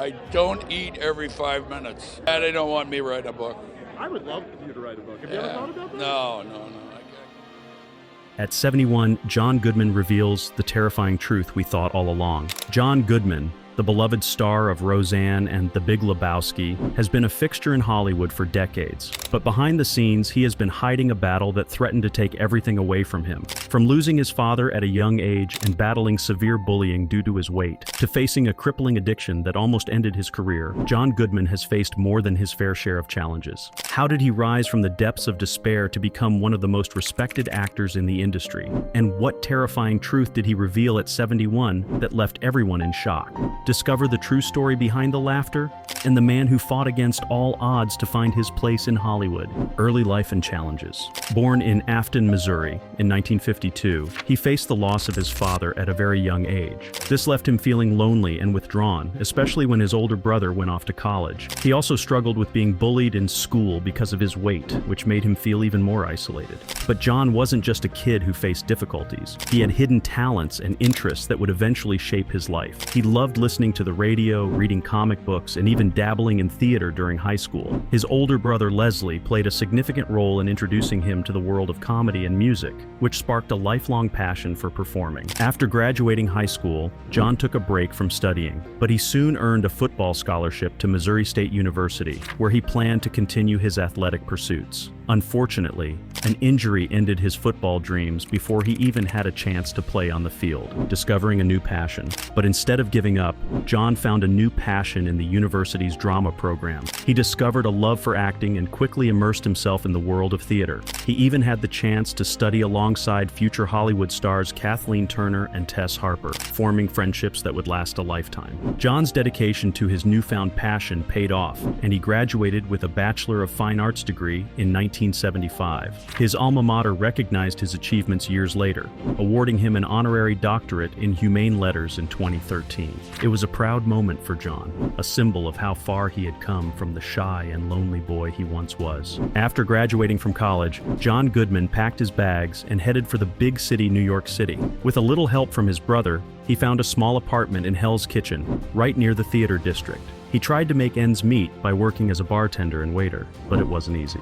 I don't eat every 5 minutes. And they don't want me writing a book. I would love for you to write a book. Have you ever thought about that? No. At 71, John Goodman reveals the terrifying truth we thought all along. John Goodman, the beloved star of Roseanne and The Big Lebowski, has been a fixture in Hollywood for decades. But behind the scenes, he has been hiding a battle that threatened to take everything away from him. From losing his father at a young age and battling severe bullying due to his weight, to facing a crippling addiction that almost ended his career, John Goodman has faced more than his fair share of challenges. How did he rise from the depths of despair to become one of the most respected actors in the industry? And what terrifying truth did he reveal at 71 that left everyone in shock? Discover the true story behind the laughter and the man who fought against all odds to find his place in Hollywood. Early life and challenges. Born in Afton, Missouri in 1952, he faced the loss of his father at a very young age. This left him feeling lonely and withdrawn, especially when his older brother went off to college. He also struggled with being bullied in school because of his weight, which made him feel even more isolated. But John wasn't just a kid who faced difficulties. He had hidden talents and interests that would eventually shape his life. He loved listening to the radio, reading comic books, and even dabbling in theater during high school. His older brother Leslie played a significant role in introducing him to the world of comedy and music, which sparked a lifelong passion for performing. After graduating high school, John took a break from studying, but he soon earned a football scholarship to Missouri State University, where he planned to continue his athletic pursuits. Unfortunately, an injury ended his football dreams before he even had a chance to play on the field, discovering a new passion. But instead of giving up, John found a new passion in the university's drama program. He discovered a love for acting and quickly immersed himself in the world of theater. He even had the chance to study alongside future Hollywood stars Kathleen Turner and Tess Harper, forming friendships that would last a lifetime. John's dedication to his newfound passion paid off, and he graduated with a Bachelor of Fine Arts degree in 1975. His alma mater recognized his achievements years later, awarding him an honorary doctorate in humane letters in 2013. It was a proud moment for John, a symbol of how far he had come from the shy and lonely boy he once was. After graduating from college, John Goodman packed his bags and headed for the big city, New York City. With a little help from his brother, he found a small apartment in Hell's Kitchen, right near the theater district. He tried to make ends meet by working as a bartender and waiter, but it wasn't easy.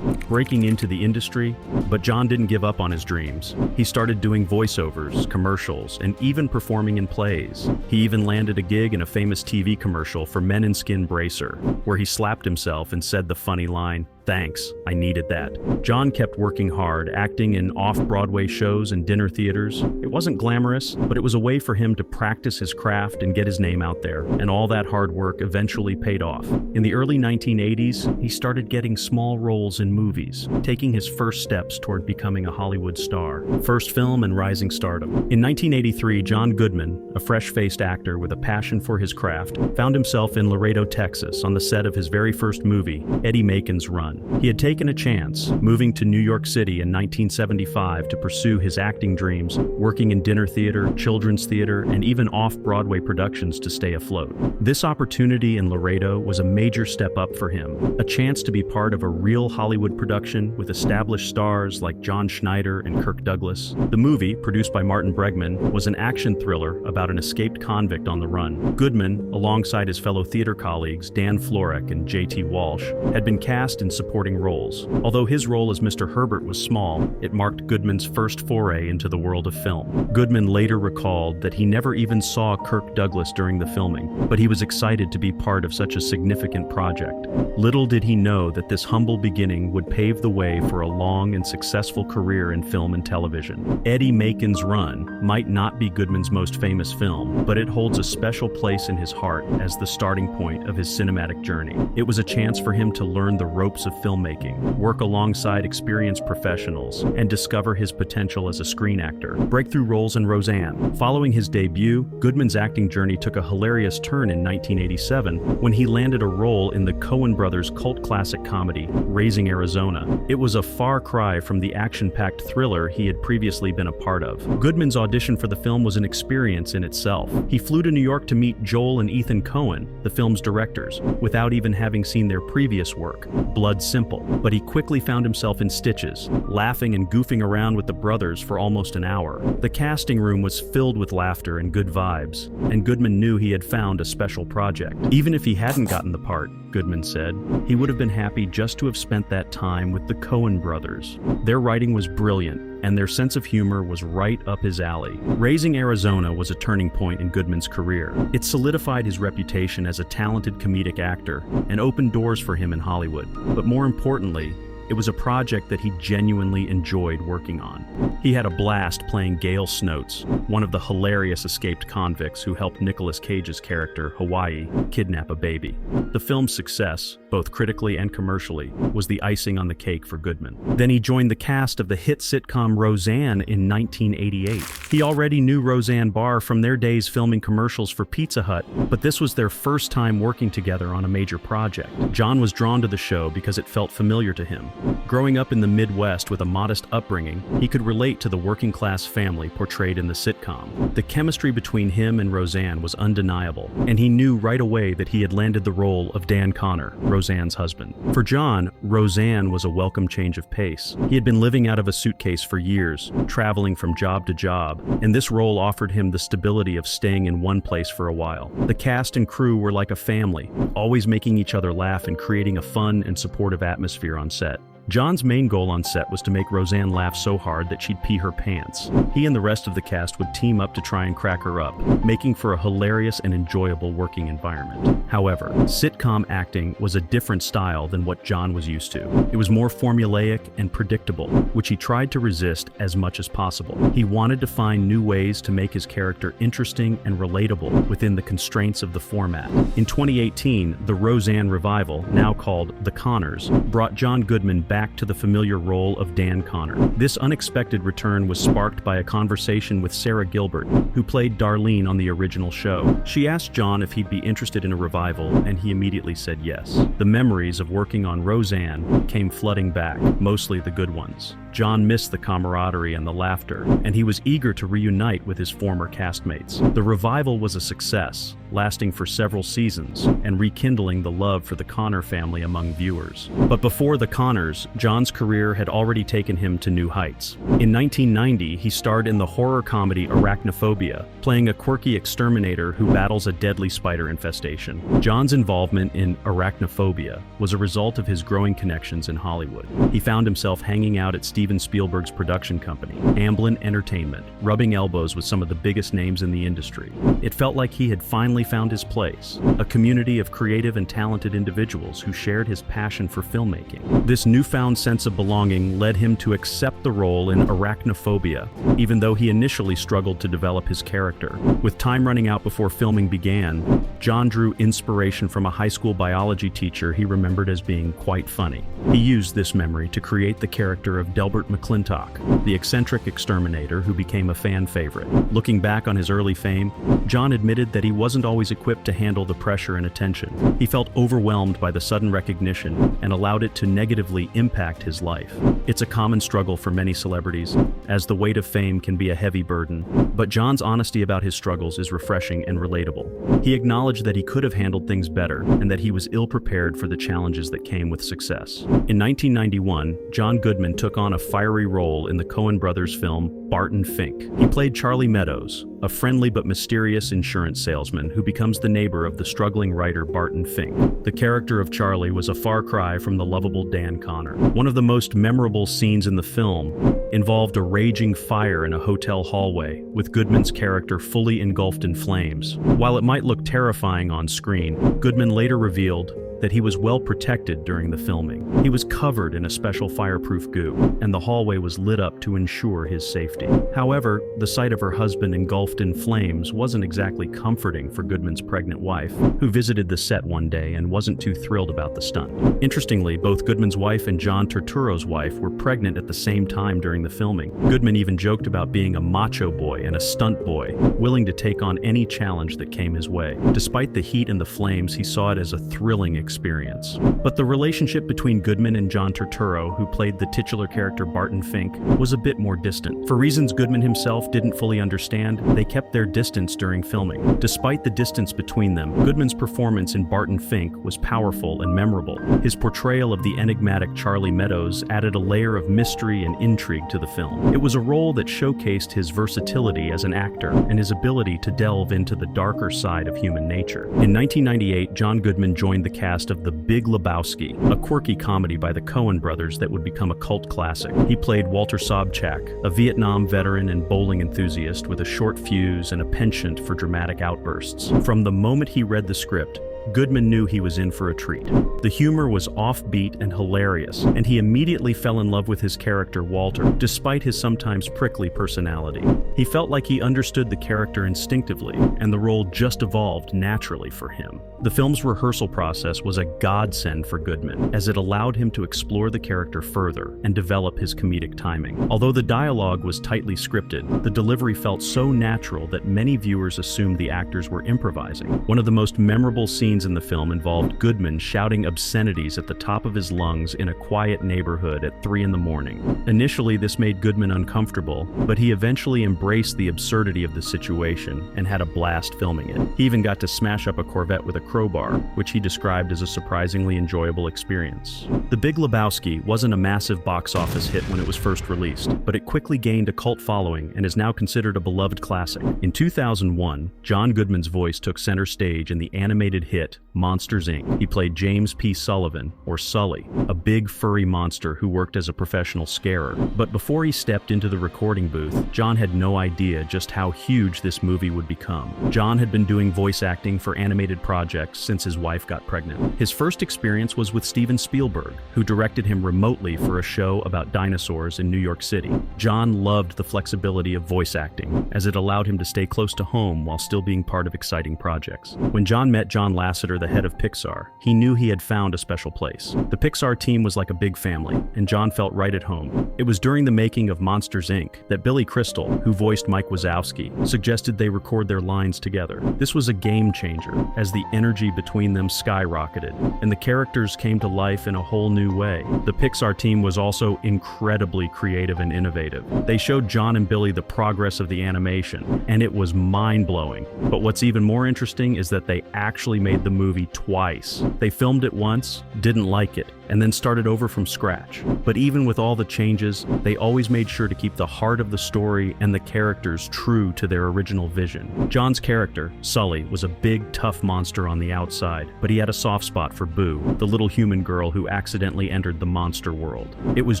Breaking into the industry, but John didn't give up on his dreams. He started doing voiceovers, commercials, and even performing in plays. He even landed a gig in a famous TV commercial for Men in Skin Bracer, where he slapped himself and said the funny line, "Thanks, I needed that." John kept working hard, acting in off-Broadway shows and dinner theaters. It wasn't glamorous, but it was a way for him to practice his craft and get his name out there, and all that hard work eventually paid off. In the early 1980s, he started getting small roles in movies, taking his first steps toward becoming a Hollywood star. First film and rising stardom. In 1983, John Goodman, a fresh-faced actor with a passion for his craft, found himself in Laredo, Texas, on the set of his very first movie, Eddie Macon's Run. He had taken a chance, moving to New York City in 1975 to pursue his acting dreams, working in dinner theater, children's theater, and even off-Broadway productions to stay afloat. This opportunity in Laredo was a major step up for him, a chance to be part of a real Hollywood production with established stars like John Schneider and Kirk Douglas. The movie, produced by Martin Bregman, was an action thriller about an escaped convict on the run. Goodman, alongside his fellow theater colleagues Dan Florek and J.T. Walsh, had been cast in supporting roles. Although his role as Mr. Herbert was small, it marked Goodman's first foray into the world of film. Goodman later recalled that he never even saw Kirk Douglas during the filming, but he was excited to be part of such a significant project. Little did he know that this humble beginning would pave the way for a long and successful career in film and television. Eddie Macon's Run might not be Goodman's most famous film, but it holds a special place in his heart as the starting point of his cinematic journey. It was a chance for him to learn the ropes of filmmaking, work alongside experienced professionals, and discover his potential as a screen actor. Breakthrough roles in Roseanne. Following his debut, Goodman's acting journey took a hilarious turn in 1987 when he landed a role in the Coen brothers' cult classic comedy, Raising Arizona. It was a far cry from the action-packed thriller he had previously been a part of. Goodman's audition for the film was an experience in itself. He flew to New York to meet Joel and Ethan Coen, the film's directors, without even having seen their previous work, Blood simple, but he quickly found himself in stitches, laughing and goofing around with the brothers for almost an hour. The casting room was filled with laughter and good vibes, and Goodman knew he had found a special project. Even if he hadn't gotten the part, Goodman said, he would have been happy just to have spent that time with the Coen brothers. Their writing was brilliant, and their sense of humor was right up his alley. Raising Arizona was a turning point in Goodman's career. It solidified his reputation as a talented comedic actor and opened doors for him in Hollywood. But more importantly, it was a project that he genuinely enjoyed working on. He had a blast playing Gale Snotes, one of the hilarious escaped convicts who helped Nicolas Cage's character, Hawaii, kidnap a baby. The film's success, both critically and commercially, was the icing on the cake for Goodman. Then he joined the cast of the hit sitcom Roseanne in 1988. He already knew Roseanne Barr from their days filming commercials for Pizza Hut, but this was their first time working together on a major project. John was drawn to the show because it felt familiar to him. Growing up in the Midwest with a modest upbringing, he could relate to the working-class family portrayed in the sitcom. The chemistry between him and Roseanne was undeniable, and he knew right away that he had landed the role of Dan Connor, Roseanne's husband. For John, Roseanne was a welcome change of pace. He had been living out of a suitcase for years, traveling from job to job, and this role offered him the stability of staying in one place for a while. The cast and crew were like a family, always making each other laugh and creating a fun and supportive atmosphere on set. John's main goal on set was to make Roseanne laugh so hard that she'd pee her pants. He and the rest of the cast would team up to try and crack her up, making for a hilarious and enjoyable working environment. However, sitcom acting was a different style than what John was used to. It was more formulaic and predictable, which he tried to resist as much as possible. He wanted to find new ways to make his character interesting and relatable within the constraints of the format. In 2018, the Roseanne revival, now called The Connors, brought John Goodman back to the familiar role of Dan Connor. This unexpected return was sparked by a conversation with Sarah Gilbert, who played Darlene on the original show. She asked John if he'd be interested in a revival, and he immediately said yes. The memories of working on Roseanne came flooding back, mostly the good ones. John missed the camaraderie and the laughter, and he was eager to reunite with his former castmates. The revival was a success, lasting for several seasons and rekindling the love for the Connor family among viewers. But before The Connors, John's career had already taken him to new heights. In 1990, he starred in the horror comedy Arachnophobia, playing a quirky exterminator who battles a deadly spider infestation. John's involvement in Arachnophobia was a result of his growing connections in Hollywood. He found himself hanging out at Steven Spielberg's production company, Amblin Entertainment, rubbing elbows with some of the biggest names in the industry. It felt like he had finally found his place, a community of creative and talented individuals who shared his passion for filmmaking. This newfound sense of belonging led him to accept the role in Arachnophobia, even though he initially struggled to develop his character. With time running out before filming began, John drew inspiration from a high school biology teacher he remembered as being quite funny. He used this memory to create the character of Delbert McClintock, the eccentric exterminator who became a fan favorite. Looking back on his early fame, John admitted that he wasn't always equipped to handle the pressure and attention. He felt overwhelmed by the sudden recognition and allowed it to negatively impact his life. It's a common struggle for many celebrities, as the weight of fame can be a heavy burden, but John's honesty about his struggles is refreshing and relatable. He acknowledged that he could have handled things better and that he was ill-prepared for the challenges that came with success. In 1991, John Goodman took on a fiery role in the Coen brothers' film Barton Fink. He played Charlie Meadows, a friendly but mysterious insurance salesman who becomes the neighbor of the struggling writer Barton Fink. The character of Charlie was a far cry from the lovable Dan Connor. One of the most memorable scenes in the film involved a raging fire in a hotel hallway, with Goodman's character fully engulfed in flames. While it might look terrifying on screen, Goodman later revealed that he was well protected during the filming. He was covered in a special fireproof goo, and the hallway was lit up to ensure his safety. However, the sight of her husband engulfed in flames wasn't exactly comforting for Goodman's pregnant wife, who visited the set one day and wasn't too thrilled about the stunt. Interestingly, both Goodman's wife and John Turturro's wife were pregnant at the same time during the filming. Goodman even joked about being a macho boy and a stunt boy, willing to take on any challenge that came his way. Despite the heat and the flames, he saw it as a thrilling experience. But the relationship between Goodman and John Turturro, who played the titular character Barton Fink, was a bit more distant. For reasons Goodman himself didn't fully understand, they kept their distance during filming. Despite the distance between them, Goodman's performance in Barton Fink was powerful and memorable. His portrayal of the enigmatic Charlie Meadows added a layer of mystery and intrigue to the film. It was a role that showcased his versatility as an actor and his ability to delve into the darker side of human nature. In 1998, John Goodman joined the cast of The Big Lebowski, a quirky comedy by the Coen brothers that would become a cult classic. He played Walter Sobchak, a Vietnam veteran and bowling enthusiast with a short fuse and a penchant for dramatic outbursts. From the moment he read the script, Goodman knew he was in for a treat. The humor was offbeat and hilarious, and he immediately fell in love with his character Walter, despite his sometimes prickly personality. He felt like he understood the character instinctively, and the role just evolved naturally for him. The film's rehearsal process was a godsend for Goodman, as it allowed him to explore the character further and develop his comedic timing. Although the dialogue was tightly scripted, the delivery felt so natural that many viewers assumed the actors were improvising. One of the most memorable scenes in the film involved Goodman shouting obscenities at the top of his lungs in a quiet neighborhood at 3 in the morning. Initially, this made Goodman uncomfortable, but he eventually embraced the absurdity of the situation and had a blast filming it. He even got to smash up a Corvette with a crowbar, which he described as a surprisingly enjoyable experience. The Big Lebowski wasn't a massive box office hit when it was first released, but it quickly gained a cult following and is now considered a beloved classic. In 2001, John Goodman's voice took center stage in the animated hit Monsters, Inc. He played James P. Sullivan, or Sully, a big furry monster who worked as a professional scarer. But before he stepped into the recording booth, John had no idea just how huge this movie would become. John had been doing voice acting for animated projects since his wife got pregnant. His first experience was with Steven Spielberg, who directed him remotely for a show about dinosaurs in New York City. John loved the flexibility of voice acting, as it allowed him to stay close to home while still being part of exciting projects. When John met John Lasseter, the head of Pixar, he knew he had found a special place. The Pixar team was like a big family, and John felt right at home. It was during the making of Monsters, Inc. that Billy Crystal, who voiced Mike Wazowski, suggested they record their lines together. This was a game changer, as the energy between them skyrocketed, and the characters came to life in a whole new way. The Pixar team was also incredibly creative and innovative. They showed John and Billy the progress of the animation, and it was mind-blowing. But what's even more interesting is that they actually made the movie twice. They filmed it once, didn't like it, and then started over from scratch. But even with all the changes, they always made sure to keep the heart of the story and the characters true to their original vision. John's character, Sully, was a big, tough monster on the outside, but he had a soft spot for Boo, the little human girl who accidentally entered the monster world. It was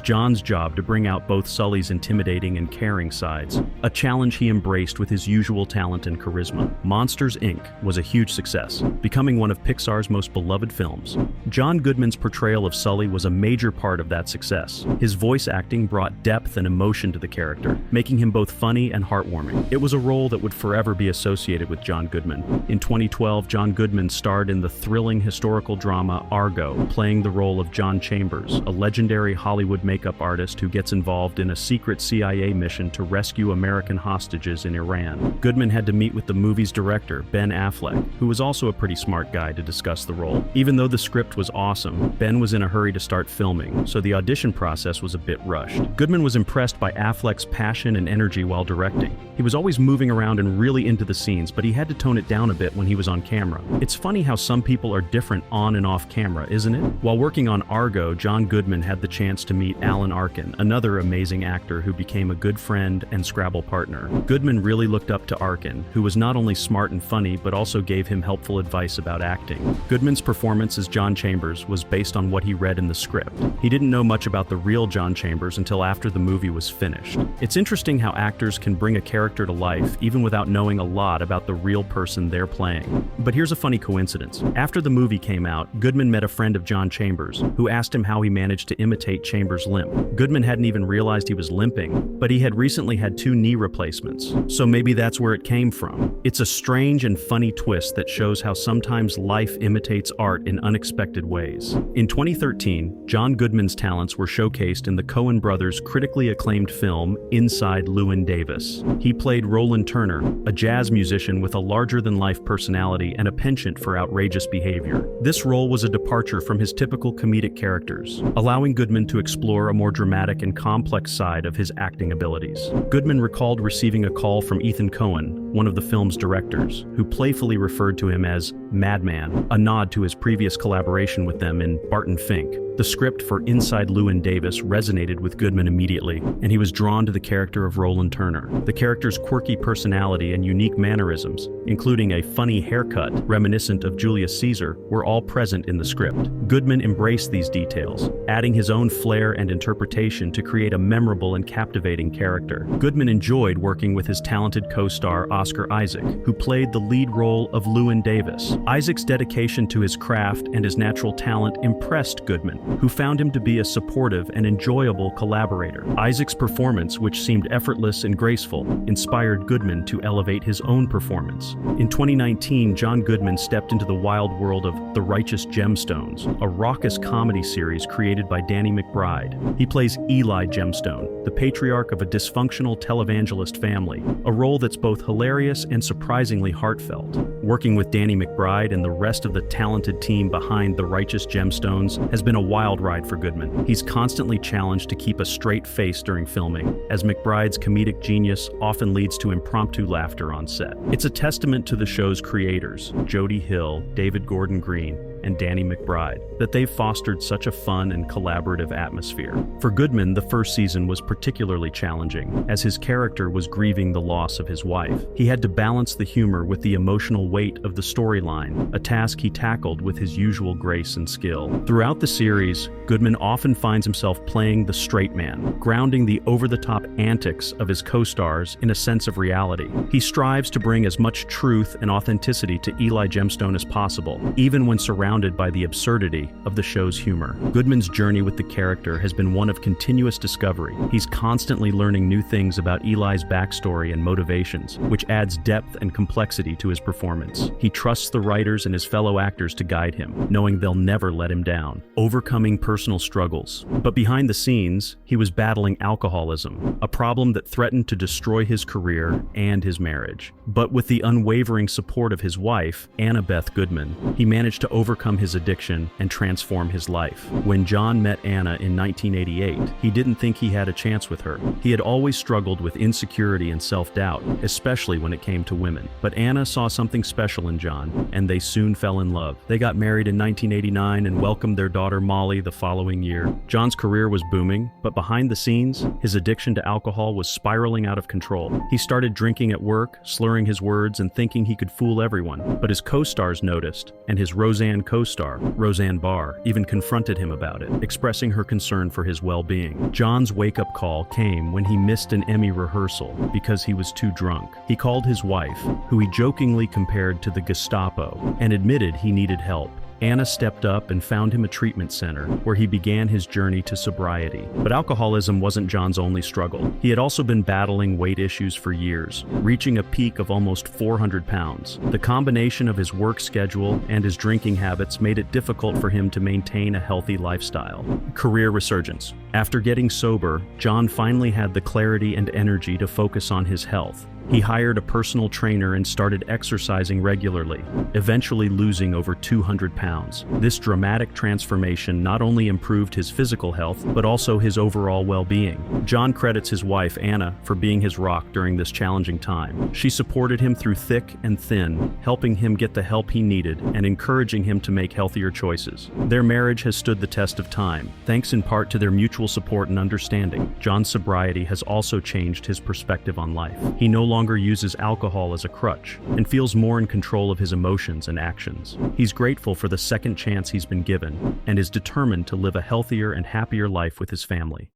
John's job to bring out both Sully's intimidating and caring sides, a challenge he embraced with his usual talent and charisma. Monsters, Inc. was a huge success, becoming one of Pixar's most beloved films. John Goodman's portrayal of Sully was a major part of that success. His voice acting brought depth and emotion to the character, making him both funny and heartwarming. It was a role that would forever be associated with John Goodman. In 2012, John Goodman starred in the thrilling historical drama Argo, playing the role of John Chambers, a legendary Hollywood makeup artist who gets involved in a secret CIA mission to rescue American hostages in Iran. Goodman had to meet with the movie's director, Ben Affleck, who was also a pretty smart guy, to discuss the role. Even though the script was awesome, Ben was in a hurry to start filming, so the audition process was a bit rushed. Goodman was impressed by Affleck's passion and energy while directing. He was always moving around and really into the scenes, but he had to tone it down a bit when he was on camera. It's funny how some people are different on and off camera, isn't it? While working on Argo, John Goodman had the chance to meet Alan Arkin, another amazing actor who became a good friend and Scrabble partner. Goodman really looked up to Arkin, who was not only smart and funny, but also gave him helpful advice about acting. Goodman's performance as John Chambers was based on what he read in the script. He didn't know much about the real John Chambers until after the movie was finished. It's interesting how actors can bring a character to life even without knowing a lot about the real person they're playing. But here's a funny coincidence. After the movie came out, Goodman met a friend of John Chambers, who asked him how he managed to imitate Chambers' limp. Goodman hadn't even realized he was limping, but he had recently had 2 knee replacements, so maybe that's where it came from. It's a strange and funny twist that shows how sometimes life imitates art in unexpected ways. In 2013, 2013, John Goodman's talents were showcased in the Coen brothers' critically acclaimed film Inside Llewyn Davis. He played Roland Turner, a jazz musician with a larger-than-life personality and a penchant for outrageous behavior. This role was a departure from his typical comedic characters, allowing Goodman to explore a more dramatic and complex side of his acting abilities. Goodman recalled receiving a call from Ethan Coen, one of the film's directors, who playfully referred to him as Madman, a nod to his previous collaboration with them in Barton Fink. The script for Inside Llewyn Davis resonated with Goodman immediately, and he was drawn to the character of Roland Turner. The character's quirky personality and unique mannerisms, including a funny haircut reminiscent of Julius Caesar, were all present in the script. Goodman embraced these details, adding his own flair and interpretation to create a memorable and captivating character. Goodman enjoyed working with his talented co-star Oscar Isaac, who played the lead role of Llewyn Davis. Isaac's dedication to his craft and his natural talent impressed Goodman, who found him to be a supportive and enjoyable collaborator. Isaac's performance, which seemed effortless and graceful, inspired Goodman to elevate his own performance. In 2019, John Goodman stepped into the wild world of The Righteous Gemstones, a raucous comedy series created by Danny McBride. He plays Eli Gemstone, the patriarch of a dysfunctional televangelist family, a role that's both hilarious and surprisingly heartfelt. Working with Danny McBride and the rest of the talented team behind The Righteous Gemstones has been a wild ride for Goodman. He's constantly challenged to keep a straight face during filming, as McBride's comedic genius often leads to impromptu laughter on set. It's a testament to the show's creators, Jody Hill, David Gordon Green, and Danny McBride, that they've fostered such a fun and collaborative atmosphere. For Goodman, the first season was particularly challenging, as his character was grieving the loss of his wife. He had to balance the humor with the emotional weight of the storyline, a task he tackled with his usual grace and skill. Throughout the series, Goodman often finds himself playing the straight man, grounding the over-the-top antics of his co-stars in a sense of reality. He strives to bring as much truth and authenticity to Eli Gemstone as possible, even when surrounded by the absurdity of the show's humor. Goodman's journey with the character has been one of continuous discovery. He's constantly learning new things about Eli's backstory and motivations, which adds depth and complexity to his performance. He trusts the writers and his fellow actors to guide him, knowing they'll never let him down. Overcoming personal struggles. But behind the scenes, he was battling alcoholism, a problem that threatened to destroy his career and his marriage. But with the unwavering support of his wife, Annabeth Goodman, he managed to overcome his addiction and transform his life. When John met Anna in 1988, he didn't think he had a chance with her. He had always struggled with insecurity and self-doubt, especially when it came to women. But Anna saw something special in John, and they soon fell in love. They got married in 1989 and welcomed their daughter Molly the following year. John's career was booming, but behind the scenes, his addiction to alcohol was spiraling out of control. He started drinking at work, slurring his words and thinking he could fool everyone. But his co-stars noticed, and his Roseanne co-star, Roseanne Barr, even confronted him about it, expressing her concern for his well-being. John's wake-up call came when he missed an Emmy rehearsal because he was too drunk. He called his wife, who he jokingly compared to the Gestapo, and admitted he needed help. Anna stepped up and found him a treatment center, where he began his journey to sobriety. But alcoholism wasn't John's only struggle. He had also been battling weight issues for years, reaching a peak of almost 400 pounds. The combination of his work schedule and his drinking habits made it difficult for him to maintain a healthy lifestyle. Career resurgence. After getting sober, John finally had the clarity and energy to focus on his health. He hired a personal trainer and started exercising regularly, eventually losing over 200 pounds. This dramatic transformation not only improved his physical health, but also his overall well-being. John credits his wife, Anna, for being his rock during this challenging time. She supported him through thick and thin, helping him get the help he needed and encouraging him to make healthier choices. Their marriage has stood the test of time, thanks in part to their mutual support and understanding. John's sobriety has also changed his perspective on life. He no longer uses alcohol as a crutch and feels more in control of his emotions and actions. He's grateful for the second chance he's been given and is determined to live a healthier and happier life with his family.